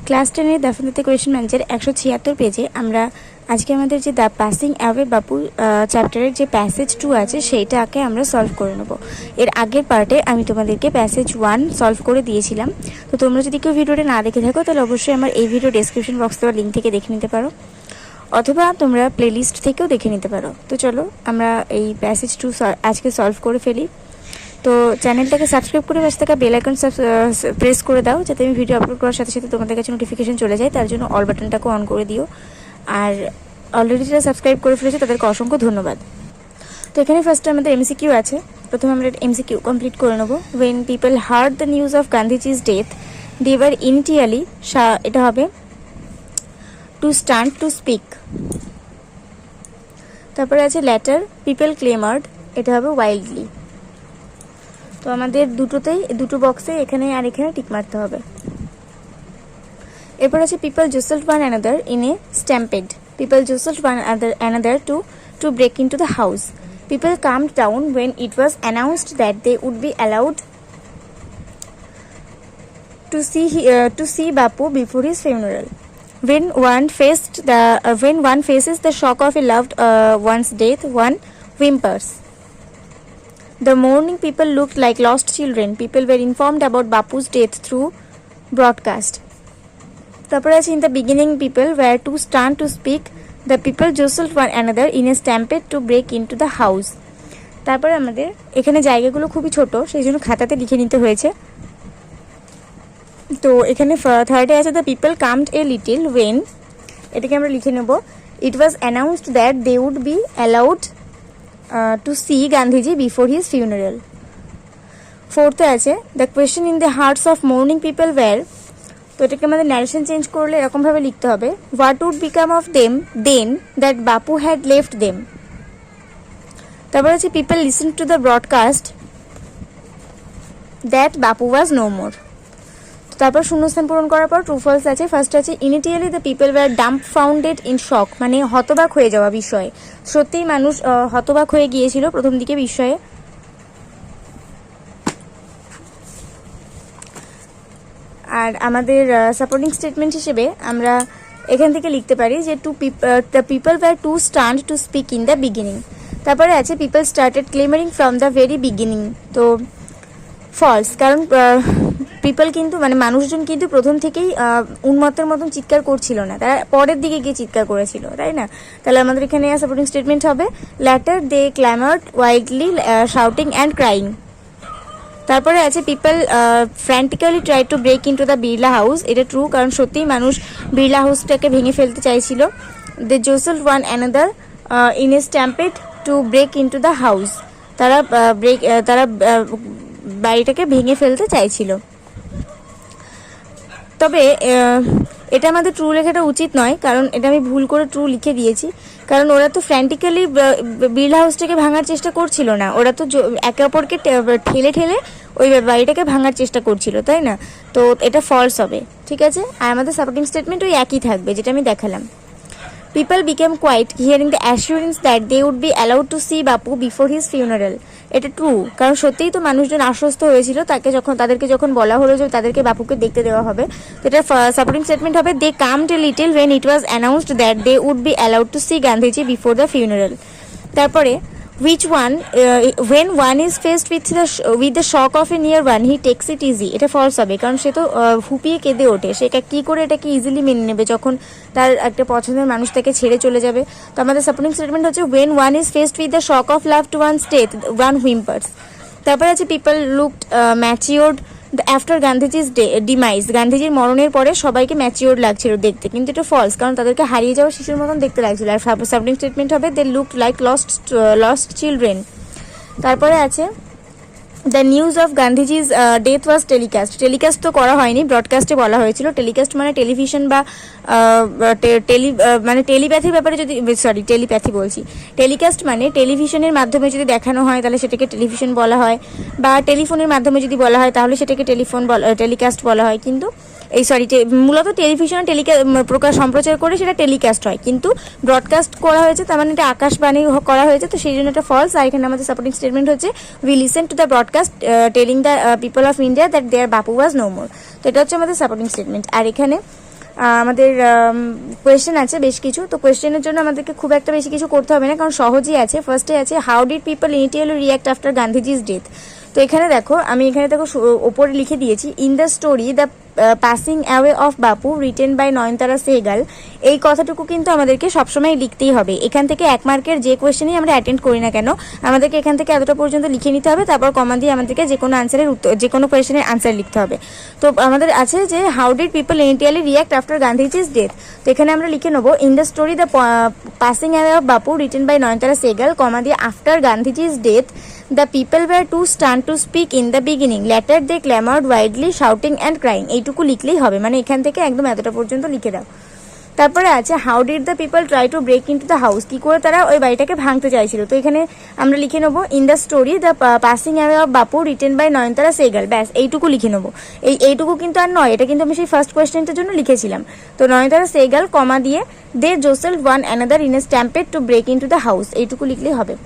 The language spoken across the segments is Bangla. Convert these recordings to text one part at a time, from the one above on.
ক্লাস 10-এর দফাদাতে কোয়েশ্চেন ব্যাংকের 176 পেজে আমরা আজকে আমাদের যে দ্য পাসিং অ্যাওয়ে বাপু চ্যাপ্টারের যে প্যাসেজ 2 আছে সেইটাকে আমরা সলভ করে নেব। এর আগের পার্টে আমি তোমাদেরকে প্যাসেজ 1 সলভ করে দিয়েছিলাম। তো তোমরা যদি কেউ ভিডিওটা না দেখে থাকো তাহলে অবশ্যই আমার এই ভিডিও ডেসক্রিপশন বক্স দেওয়া লিঙ্ক থেকে দেখে নিতে পারো, অথবা তোমরা প্লেলিস্ট থেকেও দেখে নিতে পারো। তো চলো আমরা এই প্যাসেজ 2 আজকে সলভ করে ফেলি। তো চ্যানেলটাকে সাবস্ক্রাইব করে পাশে থাকা বেল আইকন প্রেস করে দাও, যাতে আমি ভিডিও আপলোড করার সাথে সাথে তোমাদের কাছে নোটিফিকেশন চলে যায়। তার জন্য অল বাটনটাকে অন করে দিও। আর অলরেডি যারা সাবস্ক্রাইব করে ফেলেছে তাদেরকে অসংখ্য ধন্যবাদ। তো এখানে ফার্স্টে আমাদের এমসিকিউ আছে। প্রথমে আমরা এমসিকিউ কমপ্লিট করে নেবো। When people heard the news of Gandhiji's death they were initially, এটা হবে টু স্ট্যান্ড টু স্পিক। তারপরে আছে লেটার পিপল ক্লেমার্ড, এটা হবে ওয়াইল্ডলি। তো আমাদের দুটো বক্সে এখানে আর এখানে টিক মারতে হবে। এরপর আছে people jostled one another in a stampede. People jostled one another to break into the house. People calmed down when it was announced that they would be allowed to see Bapu before his funeral. When one faces the shock of a loved one's death, one whimpers. The mourning people looked like lost children. People were informed about Bapu's death through broadcast. তারপরে আছে in the beginning people were too stunned to speak. The people jostled one another in a stampede to break into the house. তারপরে আমাদের এখানে জায়গাগুলো খুবই ছোট, সেই জন্য খাতাতে লিখে নিতে হয়েছে। তো এখানে থার্ডে আছে the people calmed a little when, এটাকে আমরা লিখে নেব it was announced that they would be allowed to see Gandhiji before his funeral. ফোর্থে আছে the question in the hearts of mourning people were, তো এটাকে আমাদের ন্যারেশন চেঞ্জ করলে এরকমভাবে লিখতে হবে what would become of them then that Bapu had left them. তারপর আছে people listen to the broadcast that Bapu was no more. তারপর শূন্যস্থান পূরণ করার পর ট্রু ফলস আছে। ফার্স্ট আছে initially the people were dumbfounded in shock, মানে হতবাক হয়ে যাওয়া বিষয়ে। সত্যিই মানুষ হতবাক হয়ে গিয়েছিল প্রথম দিকে বিষয়ে। আর আমাদের সাপোর্টিং স্টেটমেন্ট হিসেবে আমরা এখান থেকে লিখতে পারি যে the people were too stunned to speak in the beginning. তারপরে আছে people started clamouring from the very beginning, তো ফলস, কারণ পিপল কিন্তু মানে মানুষজন কিন্তু প্রথম থেকেই উন্মত্তের মতন চিৎকার করছিল না, তারা পরের দিকে গিয়ে চিৎকার করেছিল, তাই না? তাহলে আমাদের এখানে সাপোর্টিং স্টেটমেন্ট হবে later they clamoured wildly shouting and crying. তারপরে আছে people frantically try to break into the Birla house, এটা ট্রু, কারণ সত্যিই মানুষ বিড়লা হাউসটাকে ভেঙে ফেলতে চাইছিল। They jostled one another in a stampede to break into the house, তারা বাড়িটাকে ভেঙে ফেলতে চাইছিল। তবে এটা আমাদের ট্রু লেখাটা উচিত নয়, কারণ এটা আমি ভুল করে ট্রু লিখে দিয়েছি, কারণ ওরা তো ফ্র্যান্টিক্যালি বিড়লা হাউসটাকে ভাঙার চেষ্টা করছিল না, ওরা তো একে অপরকে ঠেলে ঠেলে ওই বাড়িটাকে ভাঙার চেষ্টা করছিল, তাই না? তো এটা ফলস হবে, ঠিক আছে? আর আমাদের সাপোর্টিং স্টেটমেন্ট ওই একই থাকবে যেটা আমি দেখালাম। People became quiet hearing the assurance that they would be allowed to see Bapu before his funeral, এটা ট্রু, কারণ সত্যিই তো মানুষজন আশ্বস্ত হয়েছিল তাদেরকে যখন বলা হলো যে তাদেরকে বাপুকে দেখতে দেওয়া হবে। তো এটা সাপোর্টিং স্টেটমেন্ট হবে they calmed a little when it was announced that they would be allowed to see Gandhiji before the funeral. তারপরে which one when one is faced with the shock of a near one he takes it easy, এটা ফলস হবে, কারণ সে তো হুপিয়ে কেঁদে ওঠে, সে কি করে এটাকে ইজিলি মেনে নেবে যখন তার একটা পছন্দের মানুষ তাকে ছেড়ে চলে যাবে। তো আমাদের সাপোর্টিং স্টেটমেন্ট হচ্ছে when one is faced with the shock of loved one's death one whimpers। তারপরে আছে পিপল লুকড ম্যাচিওর্ড আফটার গান্ধীজির ডিমাইজ, গান্ধীজির মরণের পরে সবাইকে ম্যাচিওর্ড লাগছিল দেখতে, কিন্তু এটা ফলস, কারণ তাদেরকে হারিয়ে যাওয়া শিশুর মতন দেখতে লাগছিল। আর সাপোর্টিং স্টেটমেন্ট হবে they looked like lost children. তারপরে আছে the news of Gandhiji's death was telecast তো করা হয়নি, ব্রডকাস্টে বলা হয়েছিল। টেলিকাস্ট মানে টেলিভিশন বা মানে টেলিপ্যাথির ব্যাপারে যদি টেলিপ্যাথি বলছি, টেলিকাস্ট মানে টেলিভিশনের মাধ্যমে যদি দেখানো হয় তাহলে সেটাকে টেলিভিশন বলা হয়, বা টেলিফোনের মাধ্যমে যদি বলা হয় তাহলে সেটাকে টেলিকাস্ট বলা হয়। কিন্তু মূলত টেলিভিশনে সম্প্রচার করে সেটা টেলিকাস্ট হয়, কিন্তু ব্রডকাস্ট করা হয়েছে তার মানে এটা আকাশবাণী করা হয়েছে, তো সেই জন্য এটা ফলস। আর এখানে আমাদের সাপোর্টিং স্টেটমেন্ট হচ্ছে we listen to the broadcast telling the people of India that there Bapu was no more, তো এটা হচ্ছে আমাদের সাপোর্টিং স্টেটমেন্ট। আর এখানে আমাদের কোয়েশ্চেন আছে বেশ কিছু। তো কোয়েশ্চেনের জন্য আমাদেরকে খুব একটা বেশি কিছু করতে হবে না, কারণ সহজই আছে। ফার্স্টে আছে how did people initially react after Gandhiji's death. তো এখানে দেখো, আমি এখানে দেখো ওপরে লিখে দিয়েছি, in the story the passing away of Bapu written by Nayantara Sahgal. এই কথাটুকু কিন্তু আমাদেরকে সবসময় লিখতেই হবে। এখান থেকে 1 মার্কের যে কোয়েশ্চেনই আমরা অ্যাটেন্ড করি না কেন, আমাদেরকে এখান থেকে এতটা পর্যন্ত লিখে নিতে হবে, তারপর কমা দিয়ে আমাদেরকে যে কোনো আনসারের উত্তর, যে কোনো কোয়েশ্চেনের আনসার লিখতে হবে। তো আমাদের আছে যে how did people initially react after Gandhiji's death. তো এখানে আমরা লিখে নেবো, in the story the passing away of Bapu written by Nayantara Sahgal, comma দিয়ে after Gandhiji's death the people were too stunned to speak in the beginning, later they clamored widely shouting and crying। এইটুকু লিখলেই হবে, মানে এখান থেকে একদম এতটা পর্যন্ত লিখে দাও। তারপরে আছে how did the people try to break into the house, কি করে তারা ওই বাড়িটাকে ভাঙতে চাইছিল। তো এখানে আমরা লিখে নেবো, in the story the passing away of Bapu written by Nayantara Sehgal. ব্যাস এইটুকু লিখে নেবো। এইটুকু কিন্তু আর নয়, এটা কিন্তু আমি সেই ফার্স্ট কোয়েশ্চেনটার জন্য লিখেছিলাম। তো নয়নতারা সেহগাল কমা দিয়ে they jostled one another in a stampede to break into the house, এইটুকু লিখলেই হবে।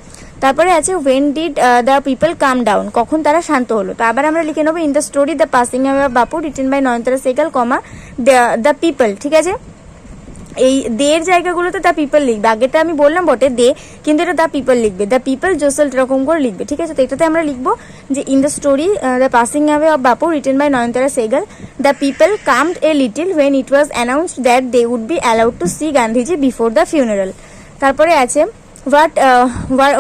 তারপরে আছে when did the people come down, কখন তারা শান্ত হলো। তো আবার আমরা লিখে নেবো, in the story the passing away of Bapu written by Nayantara Sahgal, comma the people. ঠিক আছে, এই দের জায়গাগুলোতে দ্য পিপল লিখবে। আগেটা আমি বললাম বটে দে, কিন্তু এটা দ্য পিপল লিখবে, দ্য পিপল জোসেল এরকম করে লিখবে। ঠিক আছে, তো এটাতে আমরা লিখবো যে in the story the passing away of Bapu written by Nayantara Sahgal, the people calmed a little when it was announced that they would be allowed to see Gandhiji before the funeral. তারপরে আছে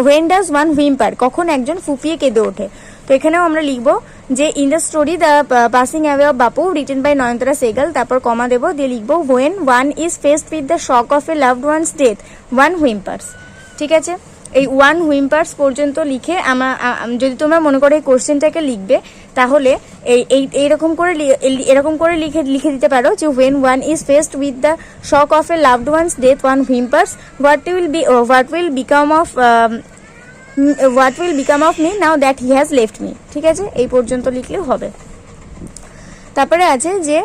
ওয়েন ডাজ ওয়ান হুইম্পার, কখন একজন ফুপিয়ে কেঁদে ওঠে। তো এখানেও আমরা লিখবো যে in the story the passing away of Bapu written by Nayantara Sahgal, তারপর কমা দেবো, দিয়ে লিখবো when one is faced with the shock of a loved one's death one whimpers. ঠিক আছে, এই ওয়ান হুইম্পার্স পর্যন্ত লিখে যদি তোমরা মনে করো এই কোশ্চেনটাকে লিখবে, তাহলে এরকম করে লিখে দিতে পারো যে when one is faced with the shock of a loved one's death one whimpers, what will become of me now that he has left me. ঠিক আছে, এই পর্যন্ত লিখলেও হবে। তারপরে আছে যে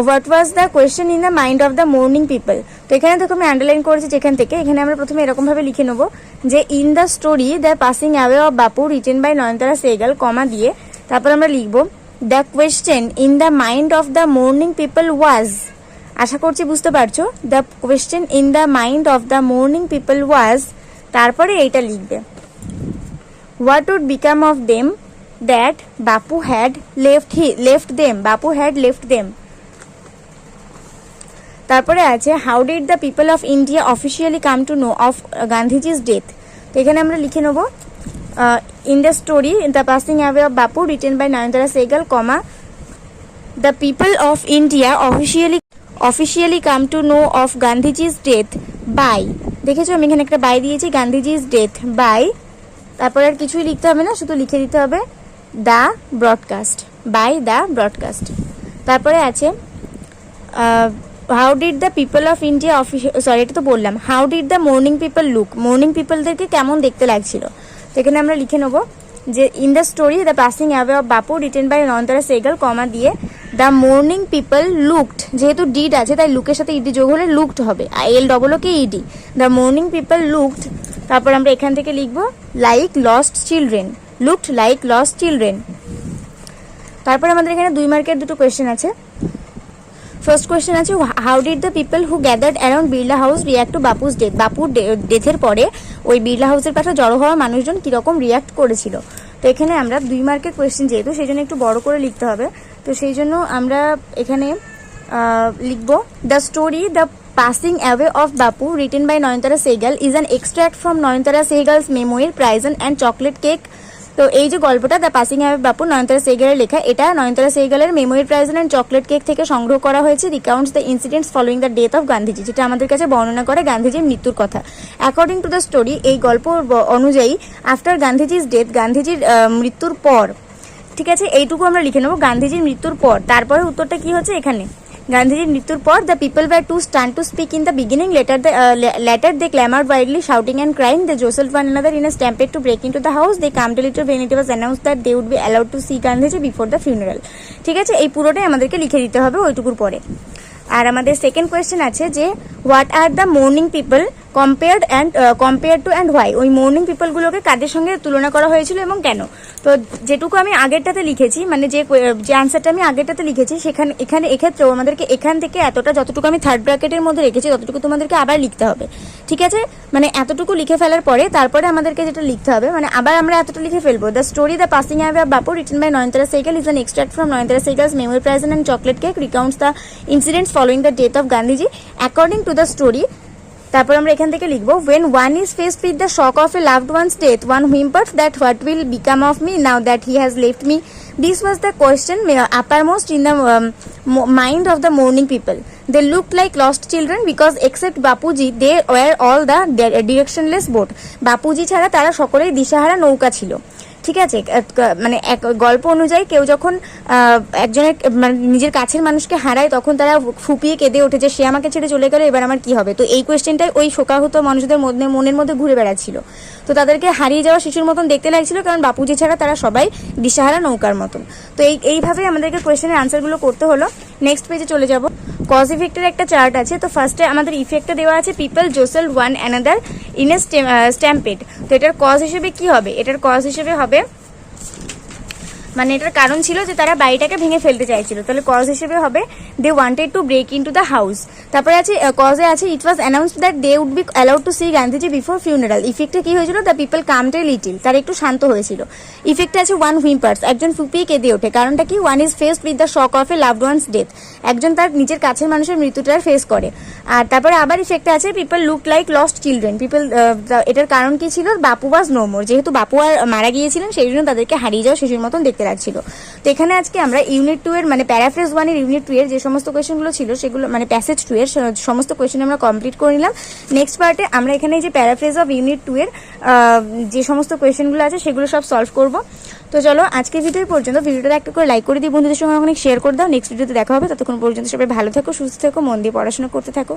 what was the question in the mind of the mourning people. তো এখানে দেখো আমি আন্ডারলাইন করেছি যেখান থেকে, এখানে আমরা প্রথমে এরকমভাবে লিখে নেবো যে in the story the passing away of Bapu written by Nayantara Sahgal, comma দিয়ে তারপর আমরা লিখবো the question in the mind of the mourning people was, আশা করছি বুঝতে পারছো, the question in the mind of the mourning people was, তারপরে এইটা লিখবে what would become of them that Bapu had left them, Bapu had left them. তারপরে আছে how did the people of India officially come to know of Gandhiji's death. তো এখানে আমরা লিখে নেবো in the story the passing away of Bapu written by Nayantara Sahgal, comma the people of India officially come to know of Gandhiji's death by, দেখেছো আমি এখানে একটা বাই দিয়েছি, গান্ধীজিজ ডেথ বাই, তারপরে আর কিছুই লিখতে হবে না, শুধু লিখে দিতে হবে the broadcast, by the broadcast. তারপরে আছে how did the people of India এটা তো বললাম, how did the mourning people look, mourning পিপলদেরকে কেমন দেখতে লাগছিল। তো এখানে আমরা লিখে নেবো যে in the story the passing away of Bapu written by Nayantara Sahgal, comma দিয়ে দ্য মর্নিং পিপল লুকড, যেহেতু ডিড আছে তাই লুকের সাথে ইডি যোগ হলে লুকড হবে, LOOK the mourning people looked. তারপর আমরা এখান থেকে লিখবো like lost children, looked like lost children. তারপর আমাদের এখানে 2 মার্কের দুটো কোয়েশ্চেন আছে। ফার্স্ট কোয়েশ্চেন আছে how did the people who gathered around Birla house react to Bapu's death, বাপুর ডেথের পরে ওই বিড়লা হাউসের পাশে জড়ো হওয়া মানুষজন কিরকম রিয়াক্ট করেছিল। তো এখানে আমরা 2 মার্কের কোয়েশ্চেন যেহেতু, সেই জন্য একটু বড় করে লিখতে হবে। তো সেই জন্য আমরা এখানে লিখবো the story the passing away of Bapu written by Nayantara Sahgal is an extract from Nayantara Sahgal's মেমোরির প্রাইজন অ্যান্ড চকলেট কেক। তো এই যে গল্পটা দ্য পাসিং অ্যাওয়ে বাপু নয়নতারা সেহগালের লেখা, এটা নয়নতারা সেহগালের memory prison and chocolate cake থেকে সংগ্রহ করা হয়েছে। Recounts the incidents following the death of Gandhiji, যেটা আমাদের কাছে বর্ণনা করে গান্ধীজির মৃত্যুর কথা। অ্যাকর্ডিং টু দ্য স্টোরি, এই গল্প অনুযায়ী আফটার গান্ধীজির ডেথ, গান্ধীজির মৃত্যুর পর, ঠিক আছে এইটুকু আমরা লিখে নেবো গান্ধীজির মৃত্যুর পর। তারপরে উত্তরটা কি হচ্ছে এখানে, গান্ধীজির মৃত্যুর পর the people were too stunned to speak in the beginning, later they clamoured wildly shouting and crying, they jostled one another in a stampede to break into the house, they calm to little when it was announced that they would be allowed to see Gandhiji before the funeral. ঠিক আছে, এই পুরোটাই আমাদেরকে লিখে দিতে হবে ওইটুকুর পরে। আর আমাদের সেকেন্ড কোয়েশ্চেন আছে যে what are the mourning people compare to and why, ওই মর্নিং পিপলগুলোকে কাদের সঙ্গে তুলনা করা হয়েছিল এবং কেন। তো যেটুকু আমি আগেরটাতে লিখেছি, মানে যে আনসারটা আমি আগেরটাতে লিখেছি, এক্ষেত্রেও আমাদেরকে এখান থেকে এতটা, যতটুকু আমি থার্ড ব্র্যাকেটের মধ্যে রেখেছি ততটুকু তোমাদেরকে আবার লিখতে হবে, ঠিক আছে। মানে এতটুকু লিখে ফেলার পরে তারপরে আমাদেরকে যেটা লিখতে হবে, মানে আবার আমরা এতটা লিখে ফেলবো। The story the passing away of Bapu written by Nayantara Sahgal is an extract from Nayantara Sahgal's memory present and chocolate cake, recounts the incidents following the death of Gandhiji according to the story. তারপর আমরা এখান থেকে লিখবো, when one is faced with the shock of a loved one's death, one whimpers that what will become of me now that he has left me. This was the question uppermost in the mind of the mourning people. They looked like lost children because except Bapuji they were all the directionless boat. Bapuji ছাড়া তারা সকলেই দিশাহারা নৌকা ছিল, ঠিক আছে। মানে এক গল্প অনুযায়ী কেউ যখন একজনের মানে নিজের কাছের মানুষকে হারায় তখন তারা ফুপিয়ে কেঁদে ওঠে যে সে আমাকে ছেড়ে চলে গেল, এবার আমার কি হবে। তো এই কোয়েশ্চেনটাই ওই শোকাহত মানুষদের মনের মধ্যে ঘুরে বেড়াচ্ছিল। তো তাদেরকে হারিয়ে যাওয়া শিশুর মতন দেখতে লাগছিল, কারণ বাপুজি ছাড়া তারা সবাই দিশাহারা নৌকার মতন। তো এইভাবেই আমাদেরকে কোয়েশ্চেনের আনসারগুলো করতে হলো। নেক্সট পেজে চলে যাব। কজ ইফেক্টের একটা চার্ট আছে। তো ফার্স্টে আমাদের ইফেক্টটা দেওয়া আছে, people jostle one another in a stampede. তো এটার কজ হিসেবে কি হবে, এটার কজ হিসেবে হবে, মানে এটার কারণ ছিল যে তারা বাড়িটাকে ভেঙে ফেলতে চাইছিল, তাহলে কজ হিসেবে হবে they wanted to break into the house. তারপরে আছে কজে আছে, it was announced that they would be allowed to see Gandhiji before funeral. ইফেক্টে কি হয়েছিল, the people calmed a little, তারা একটু শান্ত হয়েছিল। ইফেক্টে আছে ওয়ান হুইম্পার্স, একজন ফুপিয়ে কেঁদে ওঠে। কারণটা কি, one is faced with the shock of a loved one's death, একজন তার নিজের কাছের মানুষের মৃত্যুটার ফেস করে। আর তারপরে আবার ইফেক্টে আছে people look like lost children, এটার কারণ কি ছিল, বাপু ওয়াজ নো মোর, যেহেতু বাপু আর মারা গিয়েছিলেন সেই জন্য তাদেরকে হারিয়ে যাওয়া শিশুর মতন দেখতে লাগছিল। তো এখানে আজকে আমরা ইউনিট 2 এর মানে প্যারাফ্রেজ 1 এর ইউনিট 2 এর যে সমস্ত কোয়েশ্চেনগুলো ছিল সেগুলো মানে প্যাসেজ 2 এর সমস্ত কোয়েশ্চেন আমরা কমপ্লিট করে নিলাম। নেক্সট পার্টে আমরা এখানে যে প্যারাফ্রেজ অফ ইউনিট 2 এর যে সমস্ত কোয়েশ্চেনগুলো আছে সেগুলো সব সলভ করব। তো চলো আজকে ভিডিও পর্যন্ত, ভিডিওটা একটা করে লাইক করে দিই, বন্ধুদের সঙ্গে অনেক শেয়ার করে দাও। নেক্সট ভিডিওতে দেখা হবে, ততক্ষণ পর্যন্ত সবাই ভালো থাকো, সুস্থ থাকো, মন দিয়ে পড়াশোনা করতে থাকো।